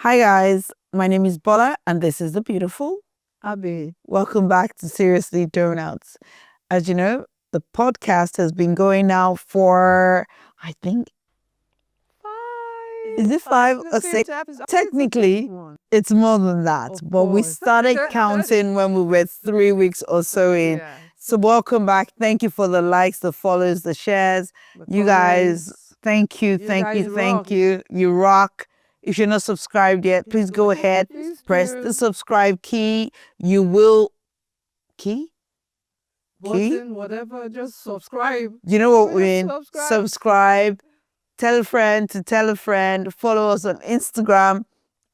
Hi guys, my name is Bola and this is the beautiful Abi. Welcome back to Seriously Doughnuts. As you know, the podcast has been going now for, I think, is it 5 or 6? Technically, it's more than that, but we started counting when we were 3 weeks or so in. Yeah. So welcome back. Thank you for the likes, the follows, the shares. You guys, thank you, thank you. You rock. If you're not subscribed yet, please go ahead, press the subscribe key. You will Button, whatever, just subscribe. You know what we Please mean? Subscribe. Tell a friend to tell a friend. Follow us on Instagram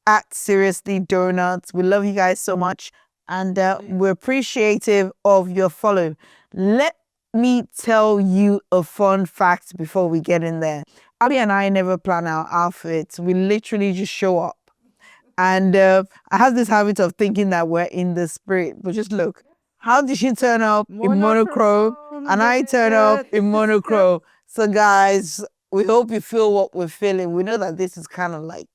at Seriously Doughnuts. We love you guys so much, and we're appreciative of your follow. Let me tell you a fun fact before we get in there. Abi and I never plan our outfits. We literally just show up. And I have this habit of thinking that we're in the spirit. But just look, how did she turn up in monochrome? And I turn up in monochrome. So guys, we hope you feel what we're feeling. We know that this is kind of like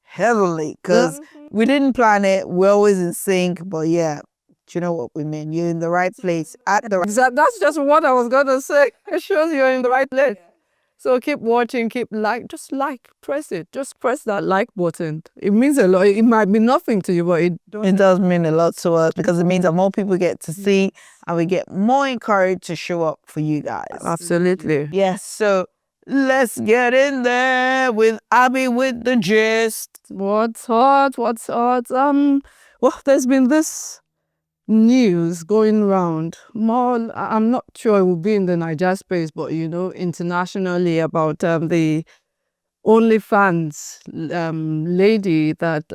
heavenly because we didn't plan it. We're always in sync. But yeah, do you know what we mean? You're in the right place at the right. That's just what I was gonna say. It shows you're in the right place. So keep watching, just press it. Just press that like button. It means a lot. It might be nothing to you, but it does mean a lot to us because it means that more people get to see and we get more encouraged to show up for you guys. Absolutely. Yes, so let's get in there with Abi with the gist. What's hot? Well, there's been this news going around. More, I'm not sure it will be in the Niger space, but internationally about the OnlyFans lady that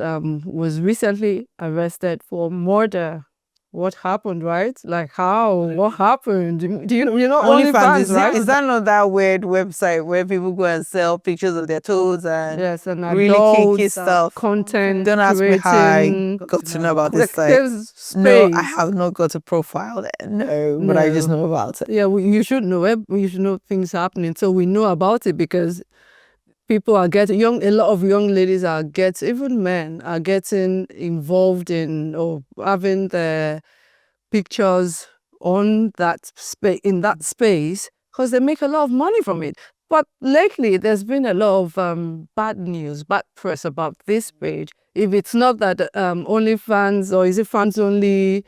was recently arrested for murder. What happened, right? Like how? What happened? Do you know OnlyFans, right? Is that not that weird website where people go and sell pictures of their toes and yes, and really kinky stuff? Content. Don't ask me how I got to know about this site. No, I have not got a profile there. No, but I just know about it. Yeah, you should know it. You should know things happening, so we know about it because people are getting a lot of young ladies even men are getting involved in or having their pictures on that in that space because they make a lot of money from it. But lately, there's been a lot of bad news, bad press about this page. If it's not that OnlyFans or is it fans only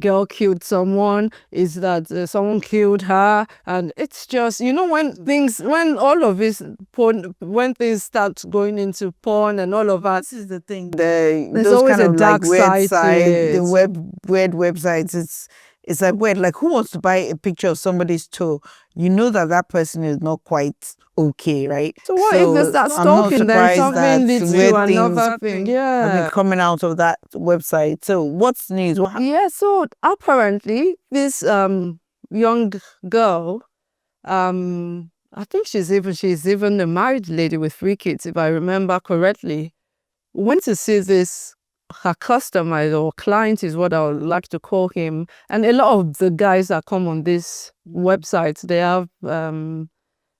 girl killed someone, is that someone killed her, and it's just when all of this porn, when things start going into porn and all of that. This is the thing. There's always a dark side to it. The weird websites. It's like weird. Like who wants to buy a picture of somebody's toe? You know that person is not quite okay, right? So what if they start stalking? Then something leads to another thing. Yeah, I mean, coming out of that website. So what's news? Yeah. So apparently this young girl, I think she's even a married lady with 3 kids, if I remember correctly, went to see this. Her customer or client is what I would like to call him. And a lot of the guys that come on this website, they have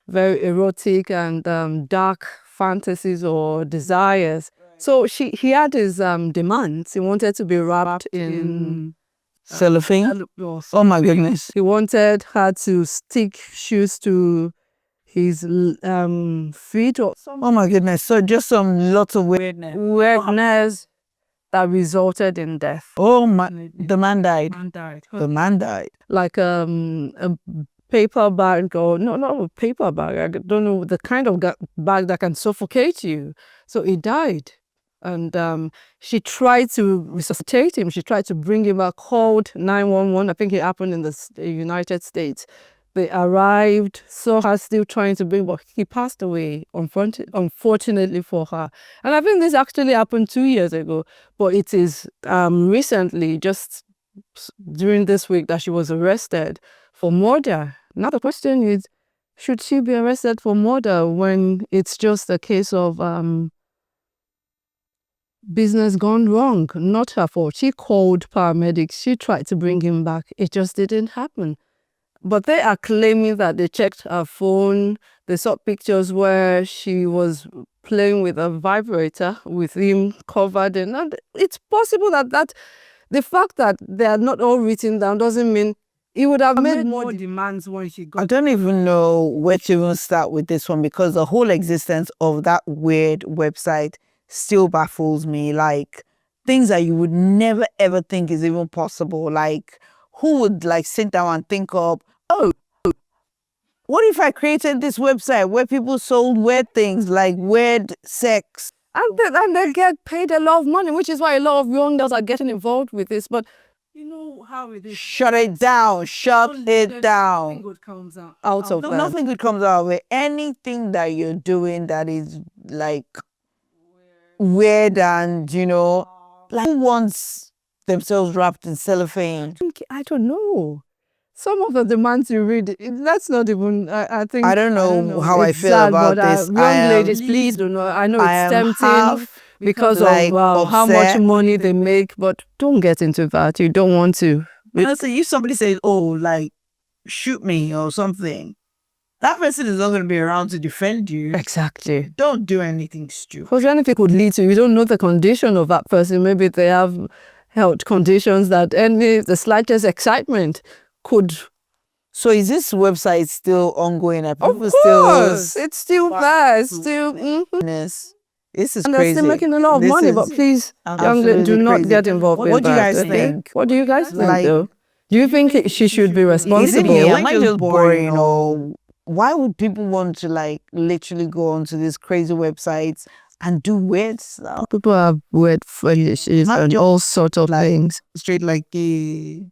very erotic and dark fantasies or desires. So he had his demands. He wanted to be wrapped in cellophane. Oh my goodness. He wanted her to stick shoes to his feet. Oh my goodness. So just some lots of weirdness that resulted in death. Oh my, the man died. The man died. Like a paper bag, or not a paper bag, I don't know, the kind of bag that can suffocate you. So he died. And she tried to resuscitate him. She tried to bring him back, called 911. I think it happened in the United States. They arrived, saw her still trying to bring, but he passed away, unfortunately for her. And I think this actually happened 2 years ago, but it is recently, just during this week, that she was arrested for murder. Now the question is, should she be arrested for murder when it's just a case of business gone wrong? Not her fault. She called paramedics. She tried to bring him back. It just didn't happen. But they are claiming that they checked her phone. They saw pictures where she was playing with a vibrator with him covered in. And it's possible that the fact that they are not all written down doesn't mean he would have made more demands when she got. I don't even know where to even start with this one, because the whole existence of that weird website still baffles me. Like, things that you would never ever think is even possible. Like, who would like sit down and think of, oh, what if I created this website where people sold weird things like weird sex? And they get paid a lot of money, which is why a lot of young girls are getting involved with this. But you know how it is. Shut it down. Shut it down. Nothing good comes out of that. Nothing good comes out of it. Anything that you're doing that is like weird and, you know, like, who wants themselves wrapped in cellophane? I don't know. Some of the demands you read, that's not even, I think. I don't know how I feel sad, about but, this. Young ladies, please do not. I know it's tempting half, because like, of how much upset. money they make, but don't get into that. You don't want to. Honestly, if somebody says, oh, like, shoot me or something, that person is not going to be around to defend you. Exactly. Don't do anything stupid. Because anything could lead to, you don't know the condition of that person. Maybe they have health conditions that the slightest excitement could. So is this website still ongoing? Are people Of course, it's still there. It's still. This is And crazy. they're still making a lot of This money, is but please, young absolutely ladies, do not crazy. get involved in that. What do you guys think? What do you guys think, Like, though? Do you think she should be Is it responsible? me? Am I just boring, or why would people want to like literally go onto these crazy websites and do weird stuff? People have weird fetishes and all sorts of things. Straight like a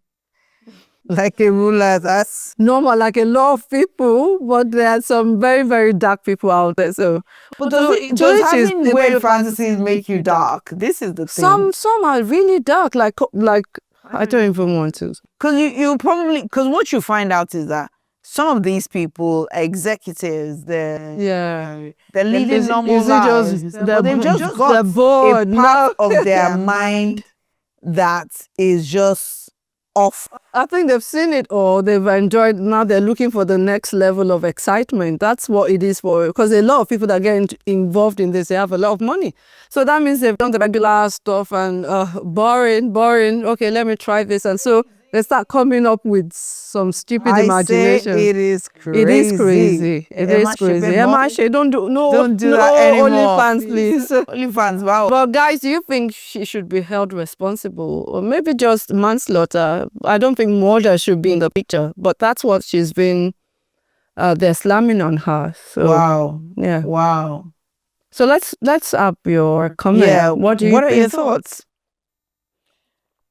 ruler. That's Normal, like a lot of people, but there are some very, very dark people out there. So, but does having weird fantasies make you dark? This is the thing. Some are really dark. Like I don't even want to. Because you probably, because what you find out is that some of these people, executives, they're leading normal lives. But they've just got bored. a part of their mind that is just off. I think they've seen it all. They've enjoyed. Now they're looking for the next level of excitement. That's what it is for. Because a lot of people that get involved in this, they have a lot of money. So that means they've done the regular stuff and boring. Okay, let me try this. And so they start coming up with some stupid imagination. It is crazy. It is crazy. It is crazy. Emma, don't do that anymore. OnlyFans, please. OnlyFans, wow. But guys, do you think she should be held responsible, or maybe just manslaughter? I don't think murder should be in the picture, but that's what she's been. They're slamming on her. So, wow. Yeah. Wow. So let's have your comment. Yeah. What are your thoughts?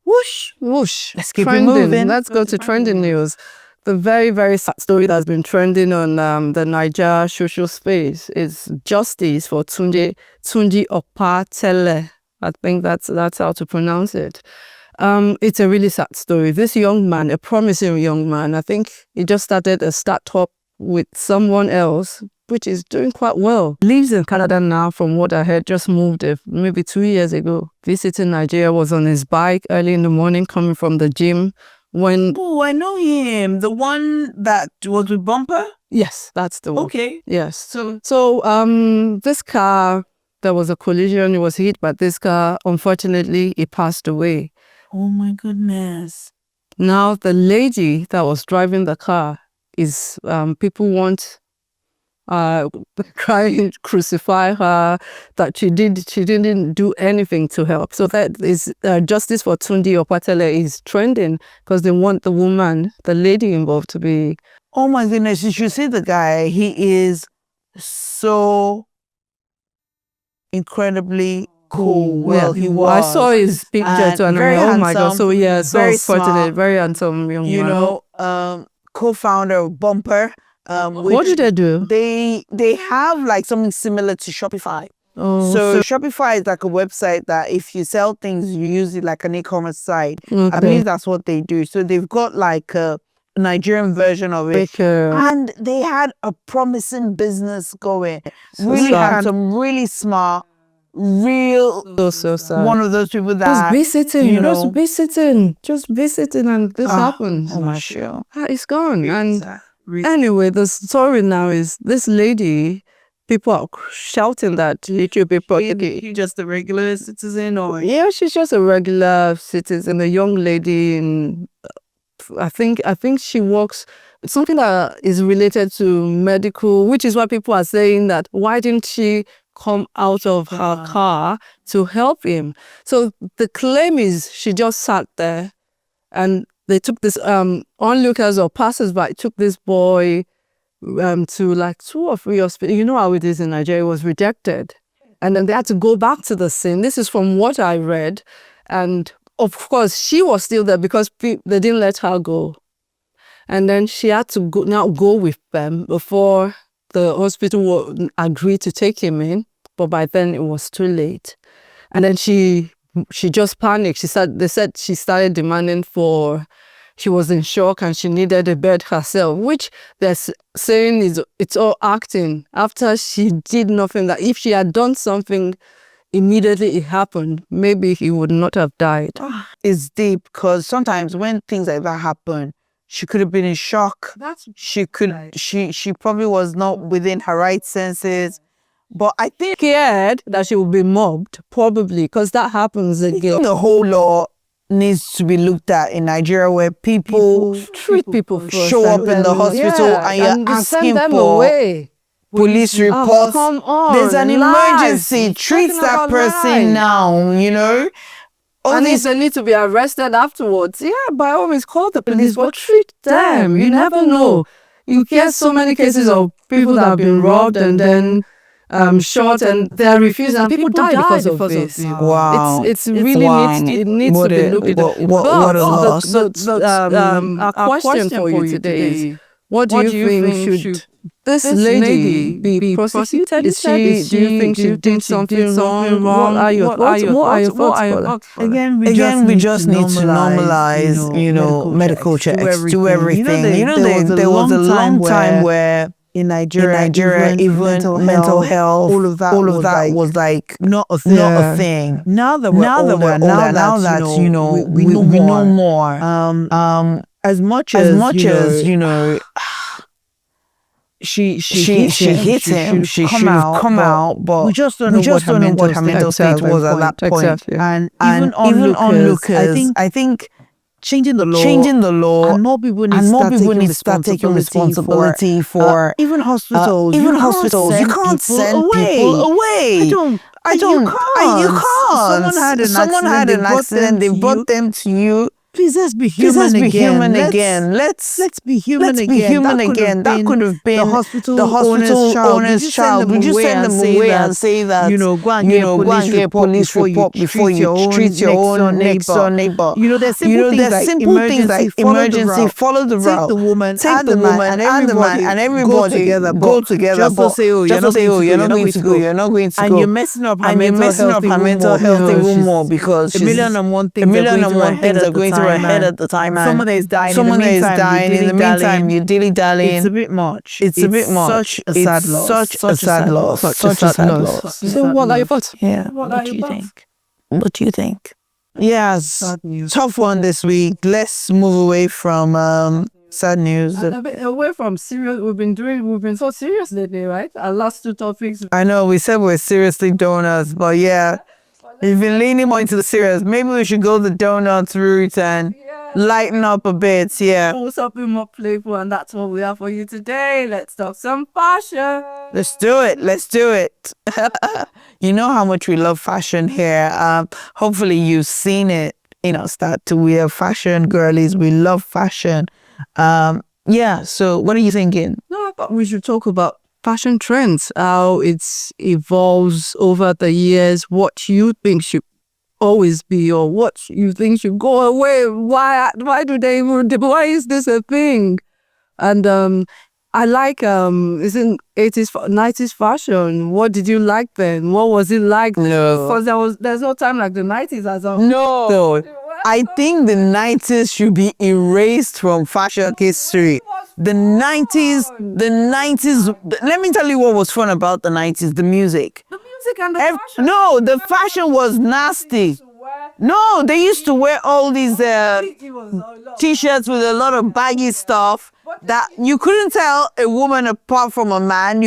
Whoosh. Let's keep it Trending. moving. Let's go to trending news. The very, very sad story that's been trending on the Niger social space is justice for Tunji Opayele. I think that's how to pronounce it. It's a really sad story. This young man, a promising young man, I think he just started a startup with someone else, which is doing quite well. Lives in Canada now, from what I heard, just moved maybe 2 years ago. Visiting Nigeria, was on his bike early in the morning, coming from the gym. Oh, I know him. The one that was with Bumper? Yes, that's the one. Okay. Yes. So this car, there was a collision. He was hit by this car. Unfortunately, he passed away. Oh my goodness. Now the lady that was driving the car is people want crying, crucify her, that she didn't do anything to help. So that is justice for Tunji Opayele is trending because they want the woman, the lady involved, to be. Oh my goodness, you should see the guy. He is so incredibly cool. Well, he was. I saw his picture too, and very oh my god! handsome, So yeah, so very fortunate, smart, very handsome young you man. know, co-founder of Bumper. What did they do? They have like something similar to Shopify. Oh, so Shopify is like a website that if you sell things, you use it like an e-commerce site. okay. I believe that's what they do. So they've got like a Nigerian version of it. And they had a promising business going. Really handsome, really smart, real So sad. one of those people that Just visiting, you know, just visiting, and this happens. Oh my show. It's gone. And anyway, the story now is this lady. People are shouting that YouTube people. She's just a regular citizen, or Yeah, she's just a regular citizen, a young lady in. I think she works something that is related to medical, which is why people are saying that why didn't she come out of her car to help him? So the claim is she just sat there and they took this onlookers or passers-by took this boy to like 2 or 3 hospitals. You know how it is in Nigeria, it was rejected. And then they had to go back to the scene. This is from what I read. And of course, she was still there because they didn't let her go. And then she had to go with them before the hospital agreed to take him in. But by then it was too late. And then she just panicked. They said she started demanding she was in shock and she needed a bed herself, which they're saying it's all acting. After she did nothing, that if she had done something, immediately it happened, maybe he would not have died. It's deep because sometimes when things like that happen, she could have been in shock. She probably was not within her right senses. But I think scared that she would be mobbed, probably, because that happens again. The whole law needs to be looked at in Nigeria, where people treat people first, show up in the hospital and you're asking them for away. Police reports. Come on, there's an emergency. Treat that person now, you know. And if they need to be arrested afterwards, yeah, by all means call the police, but treat them. You never know. You get so many cases of people that have been robbed and then shot and they're refused and people die because of this. Wow. It's really needs to be looked at. What a loss. Our question for you today is, what do you think should this lady be prosecuted? Do you think she did something wrong? What are your thoughts? Again, we just need to normalize, you know, medical checks, do everything. You know, there was a long time where in Nigeria, even mental health, all of that was like not a thing. Now that we're older, now that you know, we know more. As much as you know, she hit him. She should have come out, but we just don't know what her mental state was at that point. Exactly. And even onlookers, I think changing the law, and more people need to start taking responsibility for even hospitals. You can't send people away. You can't. Someone had an accident. They brought them to you. Please, let's be human again. Let's be human again. That could have been the hospital owner's child. Would you send them away and say that, you know, go and get a police report before you treat your own next door neighbor? You know, there's simple things like emergency, follow the route. Take the woman and the man and everybody go together. Just to say, you're not going to go. And you're messing up her mental health even more because a million and one things are going through her head at the time. Someone is dying. In the meantime, you're dilly-dallying. It's a bit much. It's a bit much. Such a sad loss. Such a sad loss. So what are your thoughts? Yeah. What do you think? What do you think? Yes. Tough one this week. Let's move away from sad news. A bit away from serious. We've been so serious lately, right? Our last 2 topics. I know we said we're seriously donuts, but yeah. You've been leaning more into the serious. Maybe we should go the donuts route and lighten up a bit. Yeah. Something more playful, and that's what we have for you today. Let's talk some fashion. Let's do it. You know how much we love fashion here. Hopefully you've seen it. You know, start to wear fashion girlies. We love fashion. Yeah. So what are you thinking? No, I thought we should talk about fashion trends, how it evolves over the years, what you think should always be or what you think should go away. Why is this a thing? And I like isn't 80s 90s fashion. What did you like then? What was it like? No, because there's no time like the 90s as well. No, I think the 90s should be erased from fashion history. The 90s, let me tell you what was fun about the 90s, the music. music and the fashion. No, the fashion was nasty. No, they used to wear all these t-shirts with a lot of baggy stuff that you couldn't tell a woman apart from a man.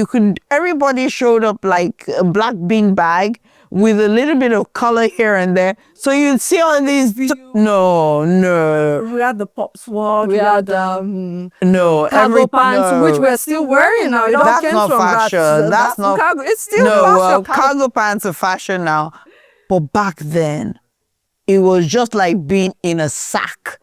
Everybody showed up like a black bean bag with a little bit of color here and there. So you'd see all these. No. We had the pop sword. We had no cargo pants, which we're still wearing now. That's not fashion. That's not cargo. It's still fashion. fashion. Cargo pants are fashion now, but back then, it was just like being in a sack.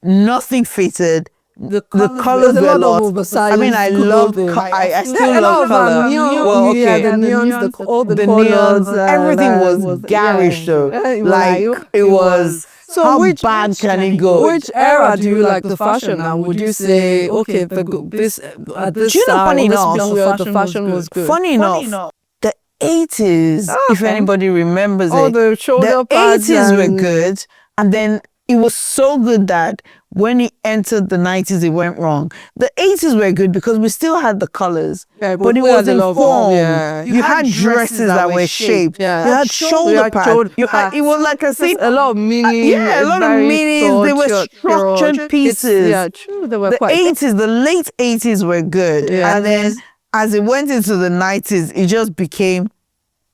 Nothing fitted. The colors were lost. I mean, I love. I still love color. Well, okay. Yeah, the neons, all the neons, colors, everything was garish though. Like it was. So how bad can it go? Which era do you like the fashion? And would you say, okay, this at this time, funny enough, the fashion was good. Funny enough, the 80s, if anybody remembers all the shoulder pads, 80s were good, and then it was so good that when it entered the 90s, it went wrong. The 80s were good because we still had the colors, but it wasn't form. You had dresses that were shaped. Yeah. You had shoulder pads. It was like a a lot of minis. A lot of minis. They were structured pieces. Yeah, true. They were the 80s, the late 80s were good, and then as it went into the 90s, it just became.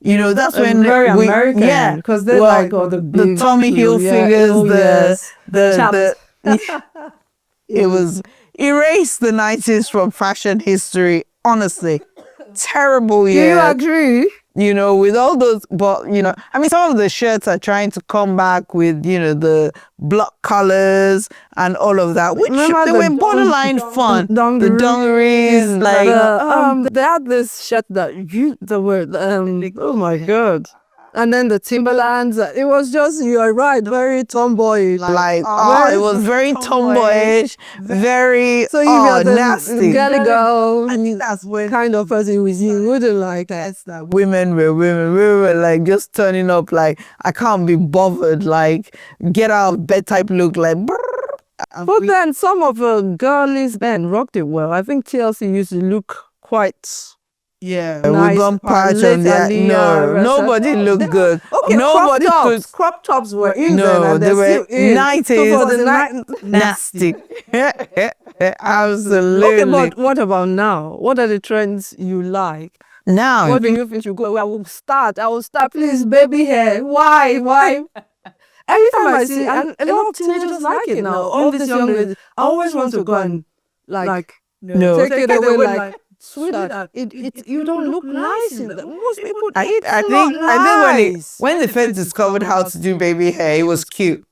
That's when very American, because they're like all the Tommy Hilfigers, the it was erased the 90s from fashion history. Honestly, terrible year. Do you agree? With all those, but I mean, some of the shirts are trying to come back with the block colors and all of that, which they were borderline fun. The dungarees, like they had this shirt that the word oh my god. And then the Timberlands, it was just, you are right, very tomboy. It was very tomboyish, very nasty. Girly girl, I think that's when kind of person you wouldn't like that. Women were like just turning up like, I can't be bothered, like get out of bed type look, like. But then some of the girlies then rocked it well. I think TLC used to look quite. Yeah, nice. We gone patch on that. No, nobody looked good. Okay, nobody crop tops were in no, and they were 90s. So for the nasty. Absolutely. Okay, but what about now? What are the trends you like? Now, what do you think you go? I will start, please, baby hair. Why? Every time I see, and a lot of teenagers like it now. All these young ladies, I always want to go and take it away like. Sweetheart, you don't look nice in them. Most people, I think when they first discovered how to do baby hair, it was cute.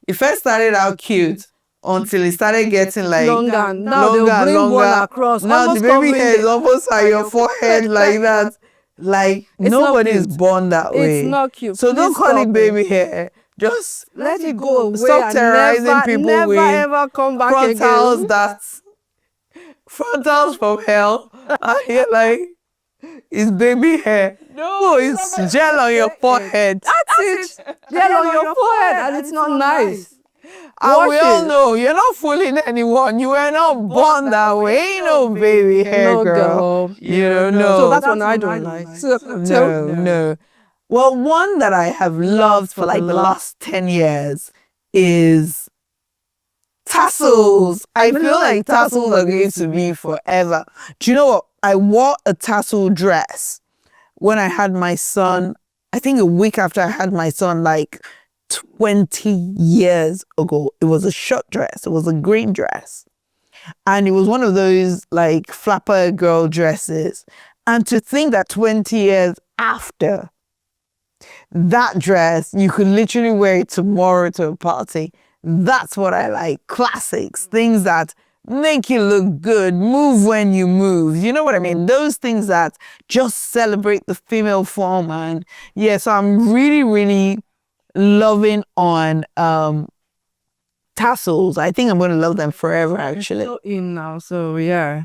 It first started out cute until it started getting like longer. Now they'll bring one across. Now the baby hair is almost at your forehead like that. Like nobody is born that way. It's not cute. So don't call it baby hair. Just let it go away. Stop terrorizing people with ever come back frontals again. Frontals from hell. I hear like, it's baby hair. No, it's gel on your forehead. That's it. Gel on your forehead, and it's not nice. And we all know you're not fooling anyone. You were not born that way. Ain't no baby hair, girl. No. So that's one I don't like. No. Well, one that I have loved for like the last 10 years is tassels. I feel like tassels are going to be forever. Do you know what? I wore a tassel dress when I had my son, I think a week after I had my son, like 20 years ago. It was a short dress. It was a green dress. And it was one of those like flapper girl dresses. And to think that 20 years after that dress, you could literally wear it tomorrow to a party. That's what I like. Classics. Things that make you look good. Move when you move. You know what I mean? Those things that just celebrate the female form. And yeah, so I'm really, really loving on tassels. I think I'm going to love them forever, actually. It's so in now, so yeah.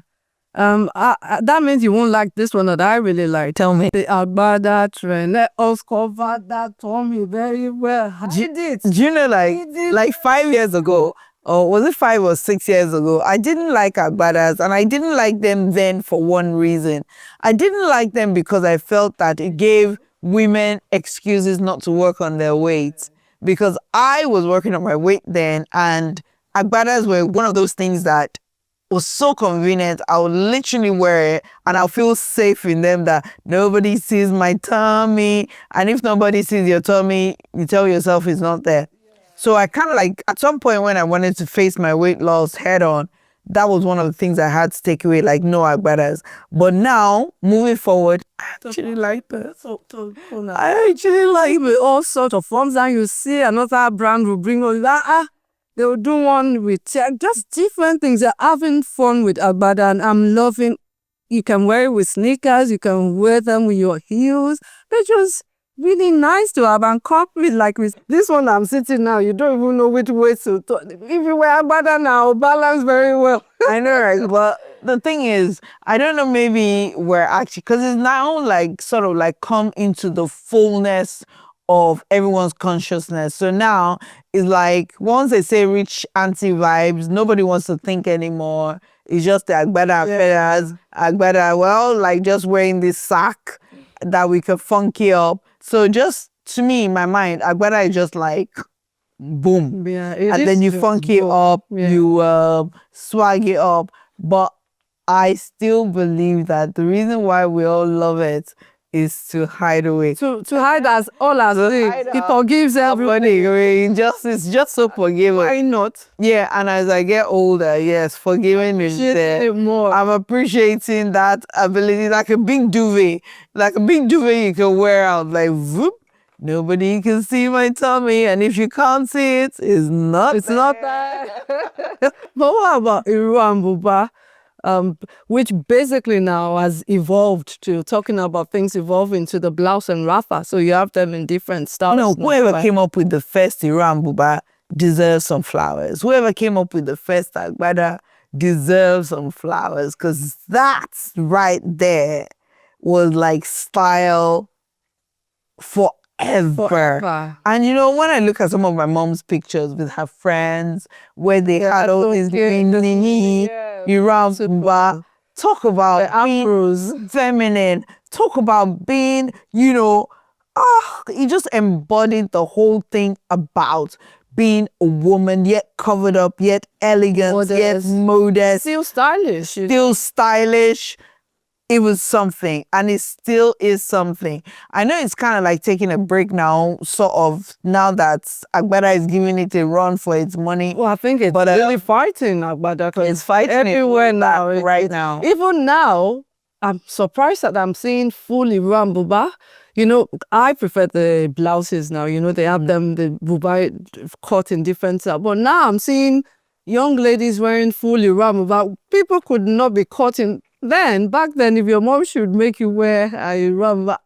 That means you won't like this one that I really like. Tell me. The Agbada trend. Let us cover that Tommy very well. Do you know, like 5 years ago, or was it 5 or 6 years ago, I didn't like Agbadas, and I didn't like them then for one reason. I didn't like them because I felt that it gave women excuses not to work on their weight, because I was working on my weight then, and Agbadas were one of those things that was so convenient. I would literally wear it and I'll feel safe in them, that nobody sees my tummy. And if nobody sees your tummy, you tell yourself it's not there. So I kind of like, at some point when I wanted to face my weight loss head on, that was one of the things I had to take away, like no Agbadas. But now, moving forward, I actually like that. I actually like with all sorts of forms, and you see another brand will bring all that. They will do one with just different things. They're having fun with Agbada, and I'm loving. You can wear it with sneakers. You can wear them with your heels. They're just really nice to have and complete. Like with this one I'm sitting now, you don't even know which way to. If you wear Agbada now, balance very well. I know, right? But the thing is, I don't know, maybe we're actually, because it's now like sort of like come into the fullness of everyone's consciousness. So now it's like, once they say rich auntie vibes, nobody wants to think anymore. It's just the Agbada feathers, Agbada, well, like just wearing this sack that we could funky up. So just to me, in my mind, Agbada is just like, boom. Yeah, and then you funky it up, you swag it up. But I still believe that the reason why we all love it is to hide away. To hide us all as it forgives everybody. It's just so forgiving. Why not? Yeah, and as I get older, yes, forgiving is there. More. I'm appreciating that ability, like a big duvet. Like a big duvet you can wear out, like whoop. Nobody can see my tummy, and if you can't see it, it's not there. But what about Iro&Buba? Which basically now has evolved to talking about things evolving to the blouse and wrapper. So you have them in different styles. No, whoever came up with the first Iro&Buba deserves some flowers. Whoever came up with the first Agbada deserves some flowers, because that right there was like style forever. And you know, when I look at some of my mom's pictures with her friends, where they had all these Iro&Buba, talk about being feminine, talk about being, you know, he just embodied the whole thing about being a woman, yet covered up, yet elegant, yet modest, still stylish. Still stylish. It was something, and it still is something. I know it's kind of like taking a break now, sort of, now that Agbada is giving it a run for its money. Well, I think it's really fighting Agbada. It's fighting everywhere now. Right now. Even now, I'm surprised that I'm seeing full Iro&Buba. You know, I prefer the blouses now. You know, they have them, the buba cut in different styles. But now I'm seeing young ladies wearing full Iro&Buba. People could not be cutting. Then, back then, if your mom should make you wear a Iro&Buba,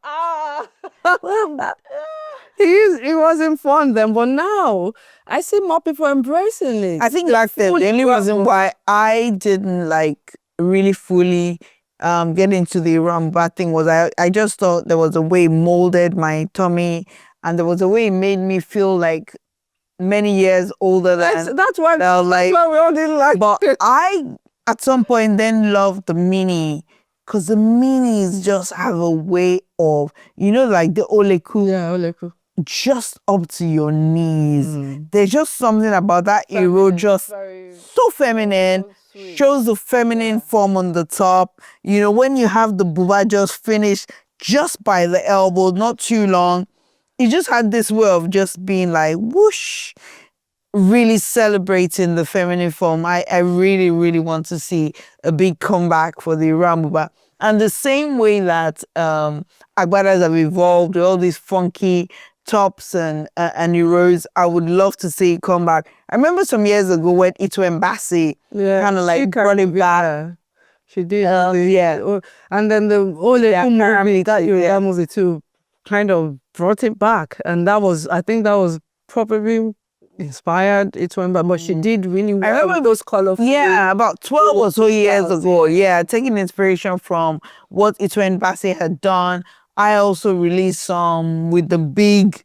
it wasn't fun then. But now, I see more people embracing it. I think back then, the only reason why I didn't like really fully get into the Iro&Buba thing was I just thought there was a way it molded my tummy, and there was a way it made me feel like many years older than. That's why we all didn't like but it. I, at some point, then loved the mini, because the minis just have a way of, you know, like the oleku. Yeah, oleku. Just up to your knees. There's just something about that Iro, just so feminine, shows the feminine form on the top. You know, when you have the buba just finished just by the elbow, not too long, it just had this way of just being like whoosh, really celebrating the feminine form. I really, really want to see a big comeback for the Iro&Buba. And the same way that Agbadas have evolved with all these funky tops and Iros, I would love to see it come back. I remember some years ago when Iro&Buba kind of like brought it back. She did. Yeah. And then the movie, that movie too, kind of brought it back. And I think that was probably inspired Iro&Buba, but she did really well. I remember those colorful. Yeah, about 12 or so years ago. Yeah, taking inspiration from what Iro&Buba had done. I also released some with the big,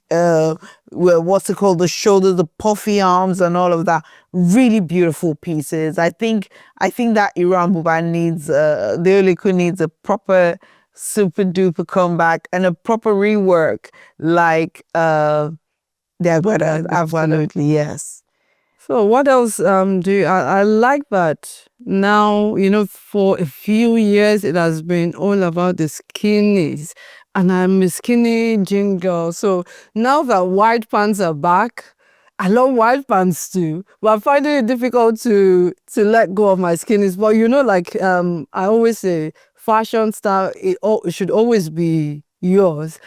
what's it called, the shoulders, the puffy arms and all of that. Really beautiful pieces. I think that Iro&Buba needs, the Oleku needs a proper super duper comeback and a proper rework like the Agbada. Absolutely, yes. So what else do you, I like that now, for a few years it has been all about the skinnies, and I'm a skinny jean girl. So now that wide pants are back, I love wide pants too, but I'm finding it difficult to let go of my skinnies. But I always say, fashion style, it should always be yours.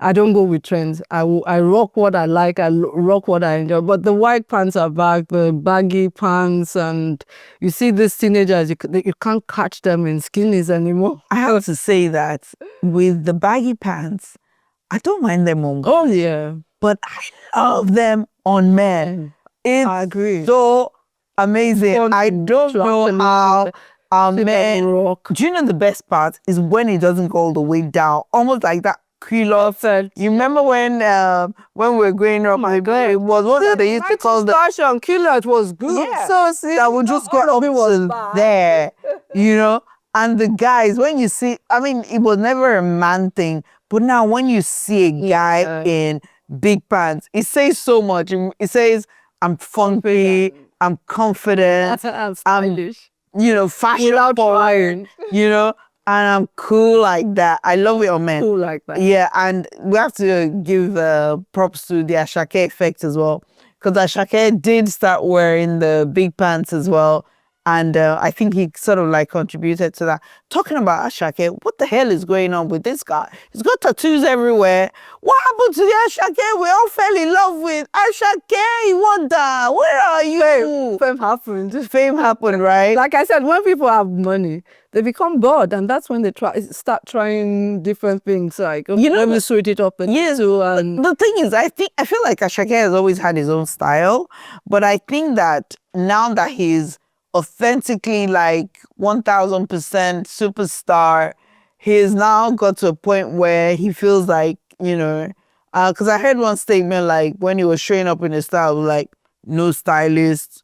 I don't go with trends. I rock what I like. Rock what I enjoy. But the white pants are back, the baggy pants, and you see these teenagers, you can't catch them in skinnies anymore. I have to say that with the baggy pants, I don't mind them on. Oh yeah, but I love them on men. I agree. So amazing. I don't know how men rock. Do you know the best part is when it doesn't go all the way down, almost like that culotte. You remember when we were growing up? Oh my God, it was what they used to call the fashion culotte was good. Yeah. So see, that would just go up to there, And the guys, when you see, I mean, it was never a man thing, but now when you see a guy in big pants, it says so much. It says, I'm funky, I'm confident, I'm stylish. Fashion forward, and I'm cool like that. I love it on men. Cool like that. Yeah, and we have to give props to the Ashake effect as well. Because Ashake did start wearing the big pants as well. And I think he sort of like contributed to that. Talking about Ashake, what the hell is going on with this guy? He's got tattoos everywhere. What happened to the Ashake we all fell in love with? Ashake, wonder, where are you? Fame happened. Fame happened, right? Like I said, when people have money, they become bored, and that's when they start trying different things. Like, let me switch it up. And the thing is, I feel like Ashake has always had his own style, but I think that now that he's authentically like 1000% superstar, he's now got to a point where he feels like, because I heard one statement like when he was showing up in his style, like, no stylist,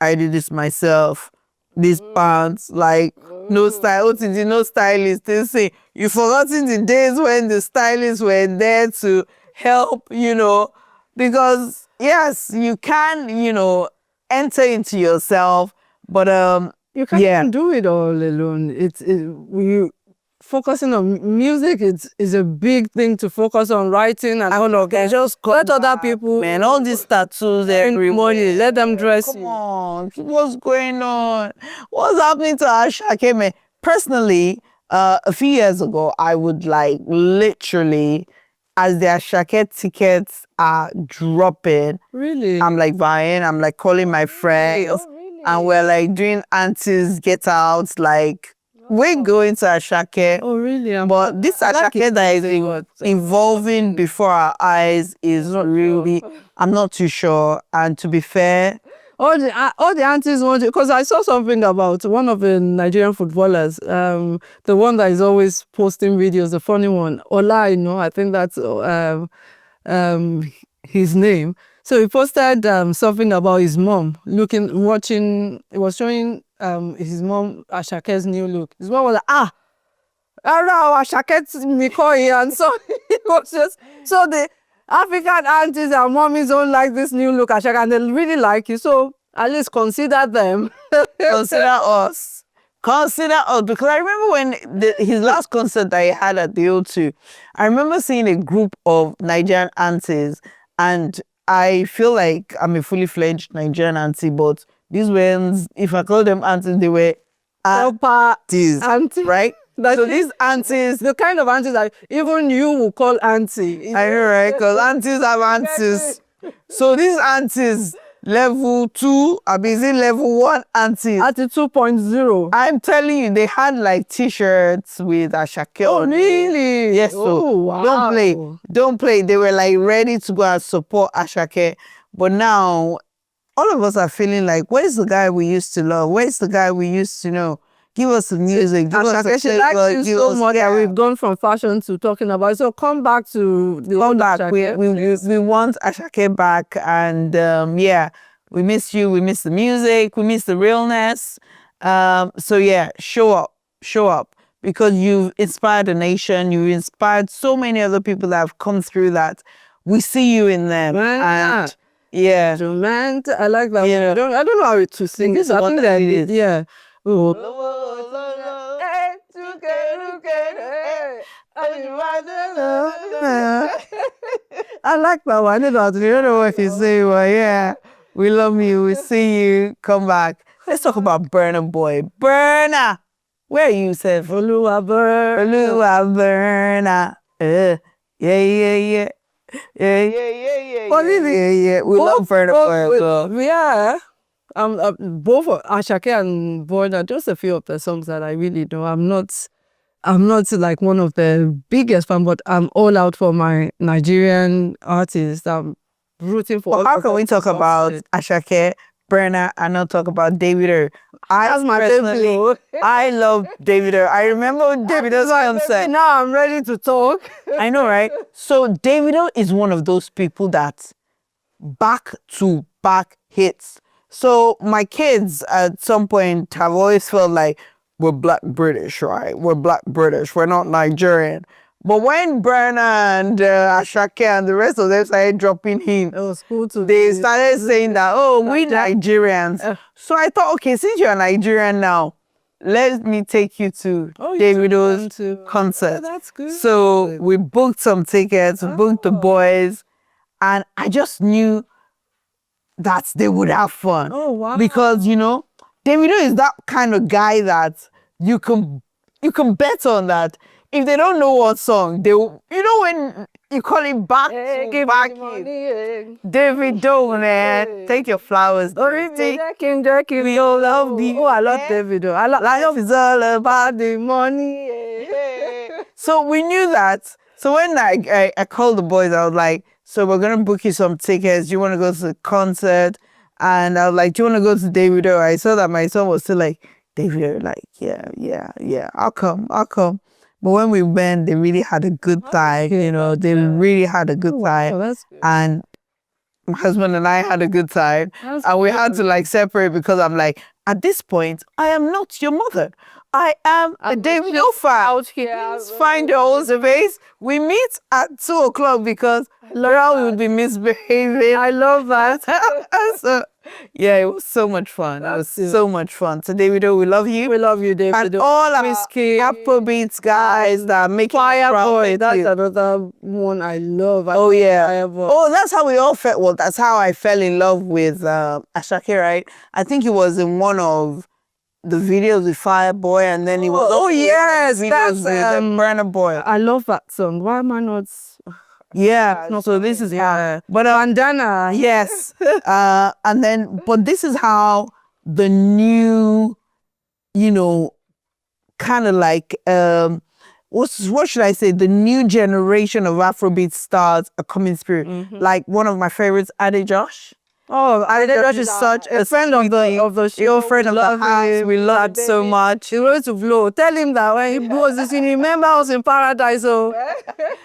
I did this myself, these pants, like, no style, no stylist. They say, you've forgotten the days when the stylists were there to help, because yes, you can, enter into yourself, but you can't do it all alone. We focusing on music is a big thing to focus on. Writing and all of that. Just let other people, man, all these tattoos, money, let them dress. Come on, what's going on? What's happening to Ashake, man? Personally, a few years ago, I would like literally, as the Ashake tickets are dropping, really, I'm like buying, I'm like calling my friends, and we're like doing aunties get out, like we're going to Ashake. Oh really? But this Ashake that is evolving before our eyes is not really, I'm not too sure. And to be fair, all the aunties want to, because I saw something about one of the Nigerian footballers, the one that is always posting videos, the funny one, Ola, I think that's his name. So he posted something about his mom watching. It was showing his mom Ashake's new look. His mom was like, Ashake's Mikoi, and so it was just so the African aunties and mommies don't like this new look Ashake, and they really like it. So at least consider them. Consider us. Consider us. Because I remember when his last concert that he had at the O2, I remember seeing a group of Nigerian aunties, and I feel like I'm a fully fledged Nigerian auntie, but these ones, if I call them aunties, they were aunties, right? So these aunties, the kind of aunties that even you will call auntie. I know, right? Because aunties have aunties. So these aunties, level 2, level 1 aunties. Auntie 2.0. I'm telling you, they had like t-shirts with Ashake. Oh, really? Yes. So wow. Don't play. They were like ready to go and support Ashake. But now, all of us are feeling like, where's the guy we used to love? Where's the guy we used to know? Give us some music. Ashake likes you so much that we've gone from fashion to talking about it. So come back to the old Ashake. We want Ashake back, and we miss you. We miss the music. We miss the realness. So yeah, show up. because you've inspired a nation. You've inspired so many other people that have come through that. We see you in them. And yeah. Man, I like that. Yeah. I don't know how to sing this. I think that it is. Yeah. Oh. I like that one. I don't know what you say, but yeah. We love you. We see you. Come back. Let's talk about Burna Boy. Burna! Where are you, Seth? Oluwa Burna. Oluwa Burna. Yeah, yeah, yeah. Yeah, yeah, yeah, yeah. What is it? Yeah, yeah. We love Burna Boy as well. Yeah. Both Ashake and Burna, just a few of the songs that I really know. I'm not like one of the biggest fan, but I'm all out for my Nigerian artists. I'm rooting for. Well, how can we talk about Ashake, Burna, and not talk about Davido? That's my favorite. I love Davido. I remember Davido's concert. Now I'm ready to talk. I know, right? So Davido is one of those people that back-to-back hits. So my kids at some point have always felt like we're Black British, right? We're Black British. We're not Nigerian. But when Burna and Ashake and the rest of them started dropping hints, It was cool to they started saying that, oh, we Nigerians. So I thought, okay, since you're Nigerian now, let me take you to Davido's concert. Oh, that's good. So we booked some tickets, we booked the boys, and I just knew that they would have fun. Oh, wow. Because, you know, Davido is that kind of guy that you can bet on that. If they don't know what song, they will, you know, when you call it back to back hit. Davido, man, take your flowers. We all love you. Oh, I love Davido. Life is all about the money. So we knew that. So when I called the boys, I was like, so we're going to book you some tickets. Do you want to go to the concert? And I was like, do you want to go to Davido? I saw that my son was still like, Davido, like, yeah, I'll come. But when we went, they really had a good time, you know, they really had a good time. Oh, that's good. And my husband and I had a good time. And we had to like separate because I'm like, at this point, I am not your mother. I am a Davido fan. Out here. Please find your own space. We meet at 2:00 because Laura will be misbehaving. I love that. So, yeah, it was so much fun. It was so much fun. So Davido, we love you. We love you, Davido. And all our Afrobeats guys that make Fireboy, that's another one I love. Oh yeah. Fireboy. Oh, that's how we all felt. Well, that's how I fell in love with Ashake, right? I think it was in one of the videos with Fireboy, and then he was yes, that's Burna Boy. I love that song. Why am I not? Yeah. So this is how. But Bandana. yes. And then, but this is how the new, you know, kind of like what should I say? The new generation of Afrobeat stars are coming through. Like one of my favorites, Ade Josh. Oh, Ade Josh is such a friend of the show. Your friend of the house. We love it so much. He wrote to Flo. Tell him that when he blows this in, remember I was in paradise. So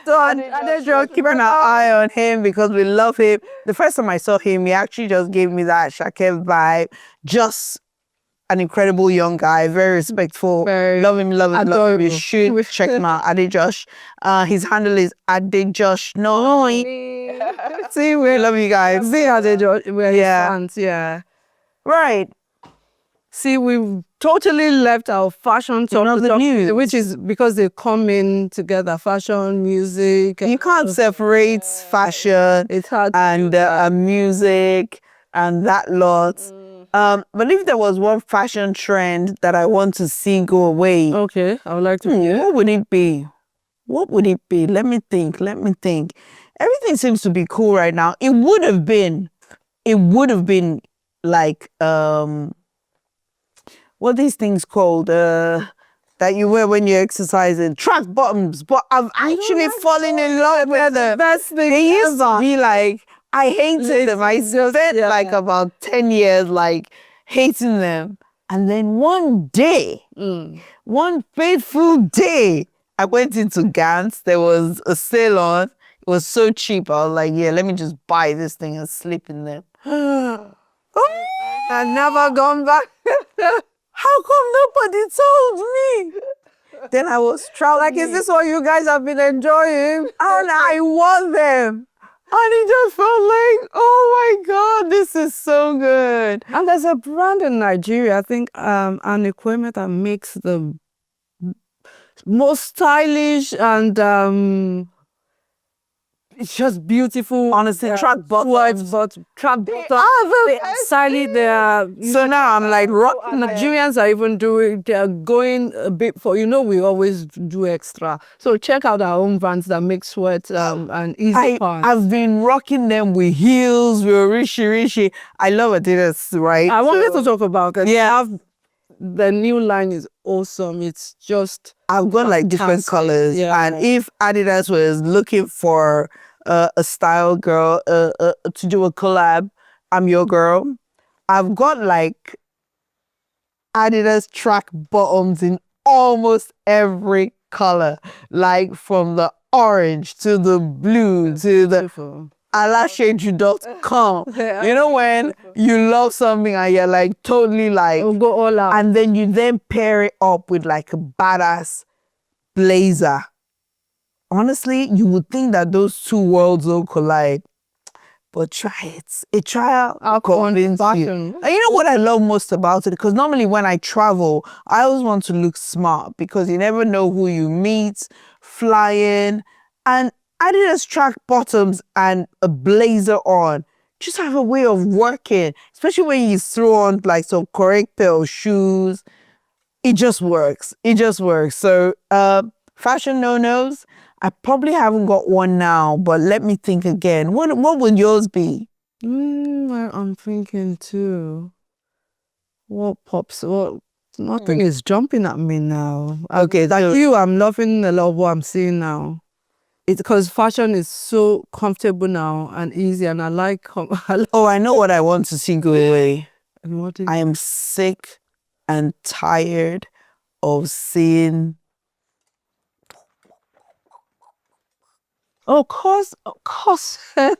Ade Josh, keep an eye on him because we love him. The first time I saw him, he actually just gave me that Shake vibe. Just an incredible young guy, very respectful. Love him. You should check him out. Ade Josh. His handle is Ade Josh. No. See, we love you guys. See Ade Josh. We're his fans, yeah. Right. See, we've totally left our fashion topic, which is because they come in together, fashion, music. You can't separate fashion and music and that lot. But if there was one fashion trend that I want to see go away, okay, I would like to hear. What would it be? Let me think. Everything seems to be cool right now. It would have been like what are these things called? That you wear when you're exercising, track bottoms. But I've actually fallen in love with them. Best thing they used to be like, I hated them. I spent like about 10 years like hating them. And then one day, one fateful day, I went into Gans. There was a sale on. It was so cheap. I was like, yeah, let me just buy this thing and sleep in them. I've never gone back. How come nobody told me? Then I was traveling. Like, is this what you guys have been enjoying? And I wore them. And it just felt like, oh my God, this is so good. And there's a brand in Nigeria, I think, an equipment that makes the most stylish and it's just beautiful. Honestly, track bottoms. But track bottoms. They are stylish. They are. So now I'm like, Nigerians are even doing. They are going a bit for. We always do extra. So check out our own brands that make sweat and easy parts. I've been rocking them with heels, with rishi. I love Adidas, right? I wanted to talk about it. Yeah. The new line is awesome. It's just. I've got like different colors. Yeah. And if Adidas was looking for a style girl to do a collab, I'm your girl. I've got like Adidas track bottoms in almost every color, like from the orange to the blue to the alasheju.com. You know when you love something and you're like totally like go all out, and then you then pair it up with like a badass blazer. Honestly, you would think that those two worlds will collide, but try it. A trial convince you. And you know what I love most about it? Because normally when I travel, I always want to look smart because you never know who you meet flying. And Adidas track bottoms and a blazer on just have a way of working, especially when you throw on like some correct pair of shoes. It just works. It just works. So fashion no-nos, I probably haven't got one now, but let me think again. What would yours be? I'm thinking too. What pops? What? Nothing is jumping at me now. Okay, like you, I'm loving a lot of what I'm seeing now. It's because fashion is so comfortable now and easy, and I like. Oh, I know what I want to see go away. I am sick and tired of seeing. Of course. They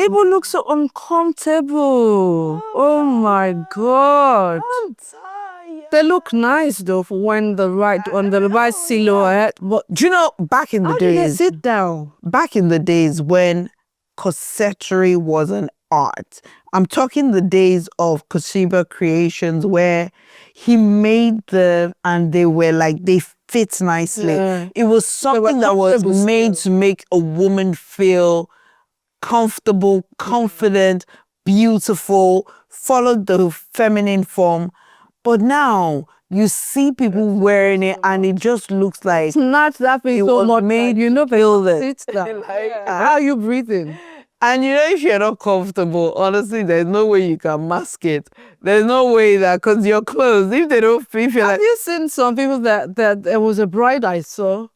even look so uncomfortable. Oh my God. I'm tired. They look nice though when on the right silhouette. But do you know, back in the days, sit down. Back in the days when corsetry was an art. I'm talking the days of Kosiba Creations where he made them and they were like, they fit nicely. Yeah. It was something that was made to make a woman feel comfortable, confident, beautiful, followed the feminine form. But now you see people wearing it and it just looks like it's not that thing so much made, feel it. How are you breathing? And if you're not comfortable, honestly, there's no way you can mask it. There's no way that, because your clothes, if they don't fit, Have you seen some people that there was a bride I saw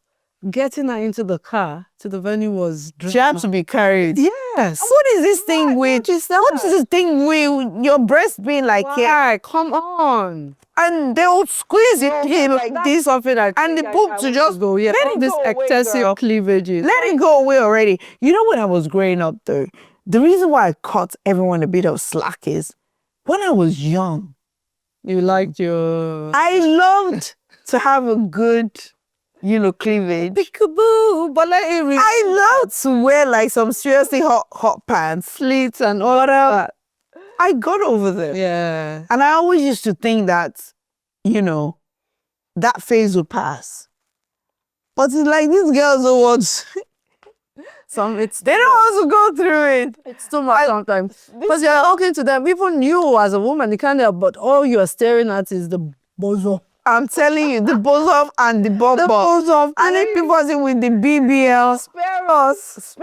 getting her into the car to the venue was drama. She had to be carried. Yes. What is this thing with? What is this thing with your breast being like here? Come on. And they will squeeze it in like this, something and the boob to just go. Yeah, let it this go excessive away, cleavages. Let it go away already. You know when I was growing up though, the reason why I cut everyone a bit of slack is when I was young. You liked your. I loved to have a good, cleavage. Peekaboo, but I love to wear like some seriously hot pants, slits and all that. I got over them. Yeah. And I always used to think that, that phase would pass. But it's like these girls don't want they don't want to go through it. It's too much sometimes. Because you're talking to them, even you as a woman, you can't help, but all you're staring at is the bozo. I'm telling you, the bozo and the bum bum. The bozo. And then people are with the BBL. Spare us.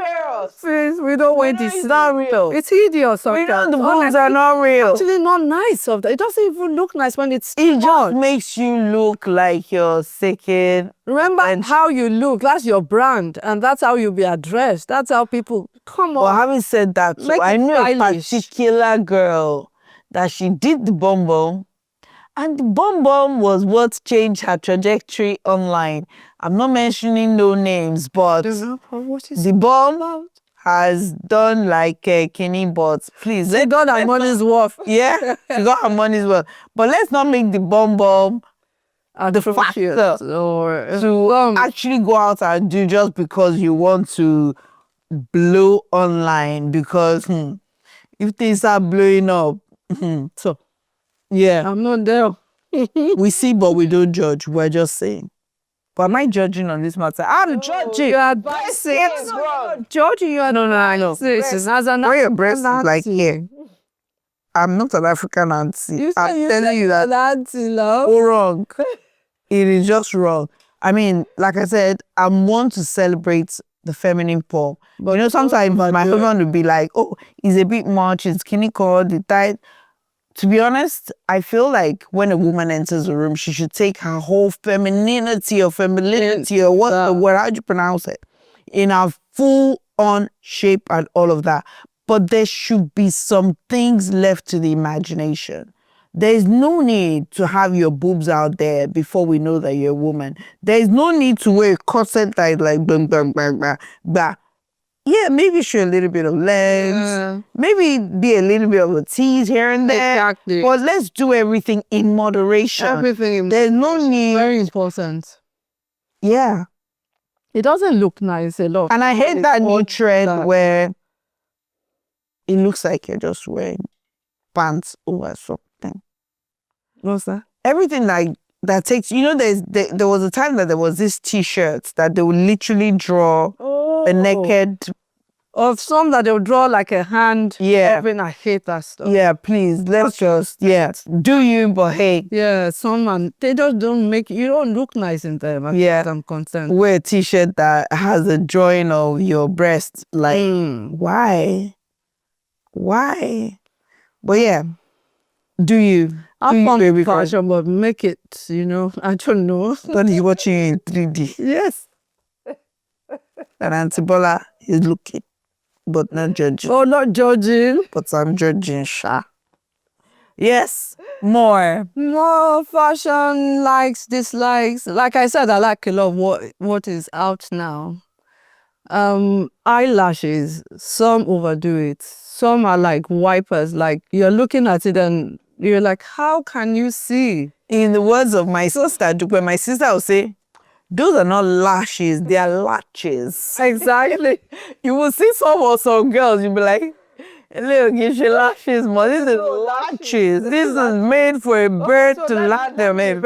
Please, we don't want this. It's not real. It's hideous sometimes. We know the boobs are not real. Actually not nice sometimes. It doesn't even look nice when it's It just makes you look like you're sickened. Remember how you look. That's your brand. And that's how you'll be addressed. That's how people come on. But having said that, I knew a particular girl that she did the bum bum. And the bum bum was what changed her trajectory online. I'm not mentioning no names, but the bum has done like a Kenny, but please. She got her money's worth. Yeah, she got her money's worth. But let's not make the bum bum the atrocious factor or to actually go out and do just because you want to blow online because if things are blowing up, so yeah, I'm not there. we see but we don't judge. We're just saying. But am I judging on this matter? I'm judging. You are advising. Judging, you are No, I know. Why your breast is like here? I'm not an African auntie. I'm telling you that. Auntie, love. Oh, wrong. It is just wrong. I mean, like I said, I'm one to celebrate the feminine form. But you know, sometimes my husband would be like, oh, it's a bit much, it's skinny cord, the tight. To be honest, I feel like when a woman enters a room, she should take her whole femininity or femininity or what the word, how do you pronounce it? In her full on shape and all of that. But there should be some things left to the imagination. There's no need to have your boobs out there before we know that you're a woman. There's no need to wear a corset that is like blah, blah, blah, blah, blah. Yeah, maybe show a little bit of legs. Maybe be a little bit of a tease here and there. Exactly. But let's do everything in moderation. Everything. There's no need. Very important. Yeah. It doesn't look nice a lot. And I hate that new trend where it looks like you're just wearing pants over something. What's that? Everything like that takes, you know, there was a time that there was this t-shirt that they would literally draw a naked. Of some that they'll draw like a hand. Yeah. I hate that stuff. Yeah, please, let's just, do you, but hey. Yeah, some they just don't make, you don't look nice in them. I'm concerned. Wear a t-shirt that has a drawing of your breast. Like, why? Why? But yeah, do you? I'm on fashion, but make it, you know, I don't know. Don't you watching in 3D? Yes. And Auntie Bola is looking, but not judging. Oh, not judging. But I'm judging, sha. Yes, more fashion, likes, dislikes. Like I said, I like a lot of what is out now. Eyelashes, some overdo it. Some are like wipers, like you're looking at it and you're like, how can you see? In the words of my sister, when my sister will say, those are not lashes, they are latches. Exactly. You will see some girls, you'll be like, look, you should lashes, but this is latches. This is made for a bird to latch them in.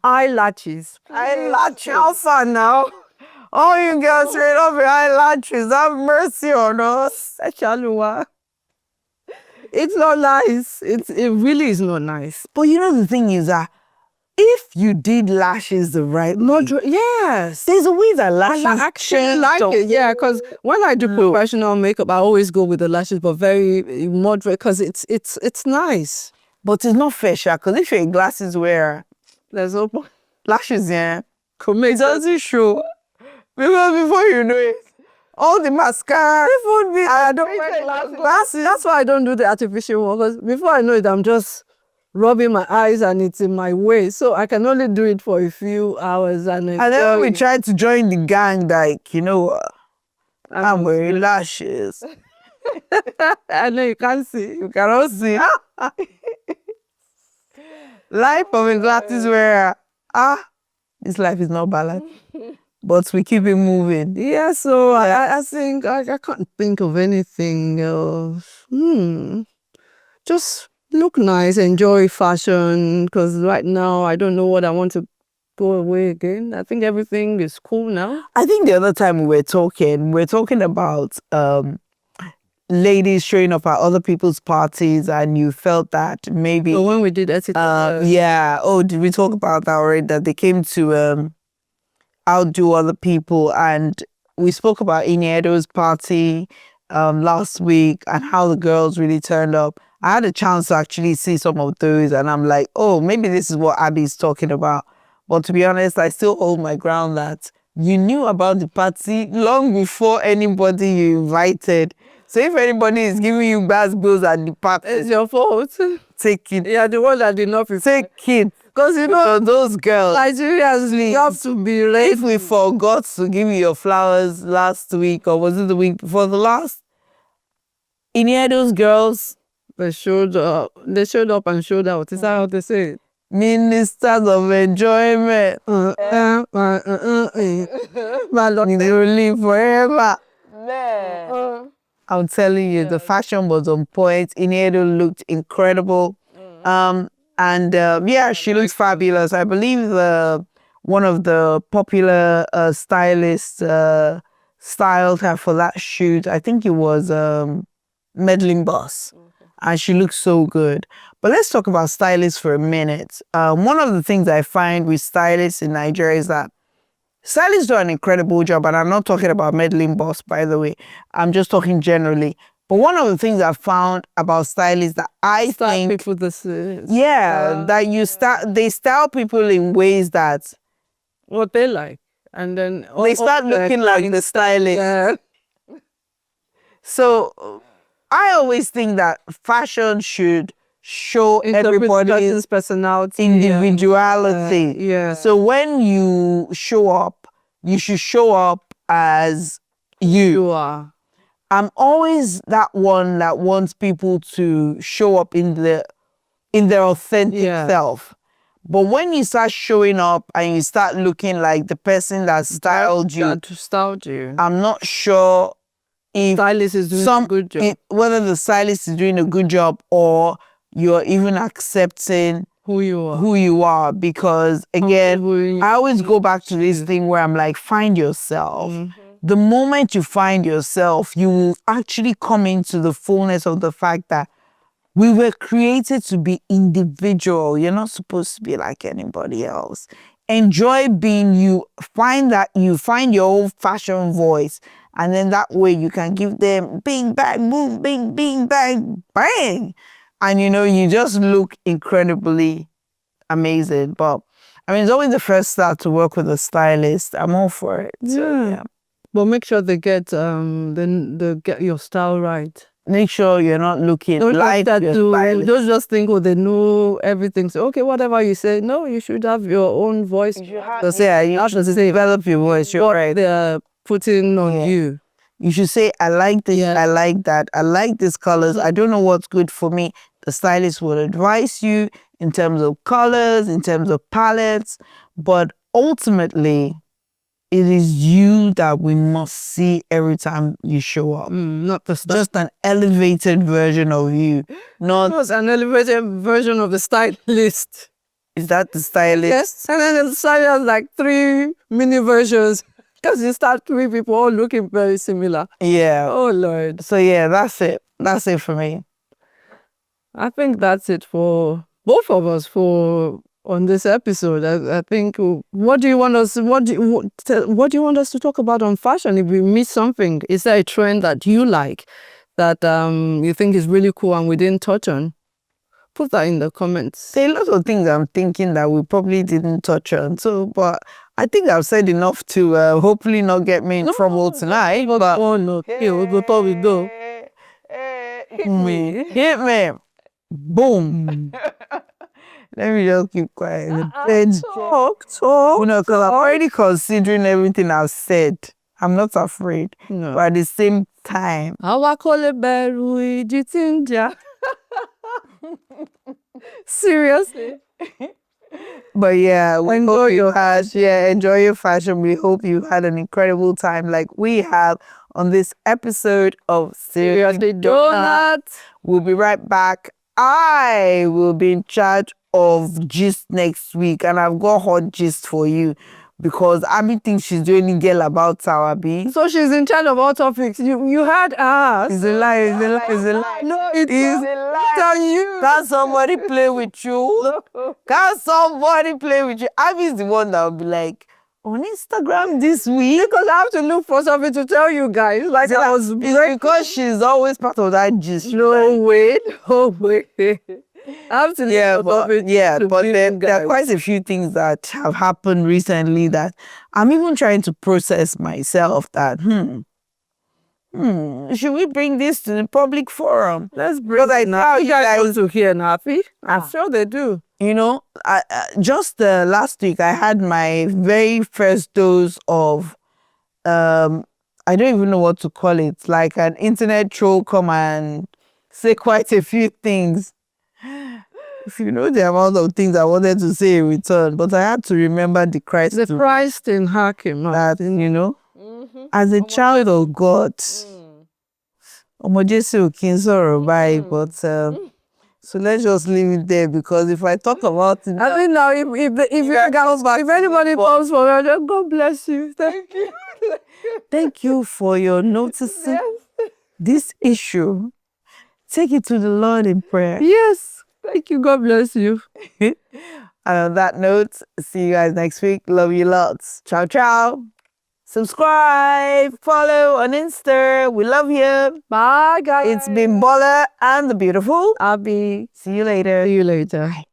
Eyelashes. Eyelashes. How far now? All you girls straight up your eyelashes, have mercy on us. It's not nice. It really is not nice. But you know the thing is that if you did lashes the right way, yes, there's a way that lashes I actually like it. Yeah, because when I do professional makeup, I always go with the lashes, but very moderate because it's nice. But it's not fair, because if you're a glasses wearer, there's no lashes, it doesn't show. Because before you know it, all the mascara, I don't wear glasses. That's why I don't do the artificial one, because before I know it, I'm just rubbing my eyes and it's in my way. So I can only do it for a few hours. And then we tried to join the gang, like, you know, I'm wearing lashes. I know you can't see. You cannot see. Life of a glasses wearer. This life is not balanced. But we keep it moving. Yeah, so I think I can't think of anything else. Just look nice, enjoy fashion, because right now I don't know what I want to go away again. I think everything is cool now. I think the other time we were talking about ladies showing up at other people's parties, and you felt that maybe... So when we did etiquette. Yeah. Oh, did we talk about that already? That they came to outdo other people, and we spoke about Iniedo's party last week and how the girls really turned up. I had a chance to actually see some of those, and I'm like, oh, maybe this is what Abby's talking about. But to be honest, I still hold my ground that you knew about the party long before anybody you invited. So if anybody is giving you bad bills at the party, it's your fault. Take it. Yeah, the one that did not prepare. Take it. Because you know those girls, Nigerians, you have to be ready. If we forgot to give you your flowers last week, or was it the week before the last? In here, those girls, they showed up and showed out. Is that how they say it? Ministers of enjoyment. They will live forever. Man. I'm telling you, the fashion was on point. Iniedo looked incredible. Yeah, she looks fabulous. I believe one of the popular stylists styled her for that shoot. I think it was Meddling Boss. And she looks so good. But let's talk about stylists for a minute. One of the things I find with stylists in Nigeria is that stylists do an incredible job, and I'm not talking about Meddling Boss, by the way. I'm just talking generally. But one of the things I found about stylists that I think people they style people in ways that what they like, and then they start looking like the stylist. Yeah. So I always think that fashion should show everybody's personality, individuality. Yeah. So when you show up, you should show up as You are. I'm always that one that wants people to show up in their authentic self. But when you start showing up and you start looking like the person that styled you, I'm not sure if stylist is doing a good job. Whether the stylist is doing a good job or you're even accepting who you are. Because again, I always go back to this thing where I'm like, find yourself. The moment you find yourself, you will actually come into the fullness of the fact that we were created to be individual. You're not supposed to be like anybody else. Enjoy being you. Find your own fashion voice. And then that way you can give them bing, bang, boom, bing, bing, bang, bang. And you just look incredibly amazing. But I mean, it's always the first start to work with a stylist. I'm all for it. So, yeah. But make sure they get get your style right. Make sure you're not looking like that. Don't just think, they know everything. So okay, whatever you say, no, you should have your own voice. You have to develop your voice. You're right. They're putting on you. You should say, I like this, I like that, I like these colors. I don't know what's good for me. The stylist will advise you in terms of colors, in terms of palettes, but ultimately, it is you that we must see every time you show up. Not the just an elevated version of you. Not an elevated version of the stylist. Is that the stylist? Yes. And then the stylist has like 3 mini versions. Because you start 3 people all looking very similar. Yeah. Oh, Lord. So, yeah, that's it. That's it for me. I think that's it for both of us on this episode. I think, what do you want us to talk about on fashion? If we miss something, is there a trend that you like that you think is really cool and we didn't touch on? Put that in the comments. There are lots of things I'm thinking that we probably didn't touch on. So, but I think I've said enough to hopefully not get me in trouble tonight. But no. Before we go. Hit me. Boom. Let me just keep quiet. Talk. Because I'm already considering everything I've said. I'm not afraid. No. But at the same time. Seriously. But yeah, enjoy your fashion. We hope you had an incredible time like we have on this episode of Seriously Doughnuts. We'll be right back. I will be in charge of gist next week, and I've got hot gist for you because Abi thinks she's the only girl about Abi. So she's in charge of all topics. You had us. It's a lie. No, it's a lie. Tell you. Can't somebody play with you? Can't somebody play with you? Abi's the one that will be like, on Instagram this week. Because I have to look for something to tell you guys. Like I was because she's always part of that gist. No way. I have to but there are quite a few things that have happened recently that I'm even trying to process myself that should we bring this to the public forum? Let's bring it now. You guys want to hear and happy? I'm sure they do. Just last week I had my very first dose of I don't even know what to call it, like an internet troll come and say quite a few things. If you know the amount of things I wanted to say in return, but I had to remember the Christ. The Christ in her came out. That, you know, as a child of God, ọmọ Jésù ò kí n sọ̀rọ̀ báyìí, but so let's just leave it there, because if I talk about it, I mean, now if anybody comes for me, just God bless you. Thank you. thank you for your noticing this issue. Take it to the Lord in prayer. Yes. Thank you. God bless you. And on that note, see you guys next week. Love you lots. Ciao, ciao. Subscribe, follow on Insta. We love you. Bye, guys. It's been Bola and the beautiful Abi. See you later. See you later. Bye.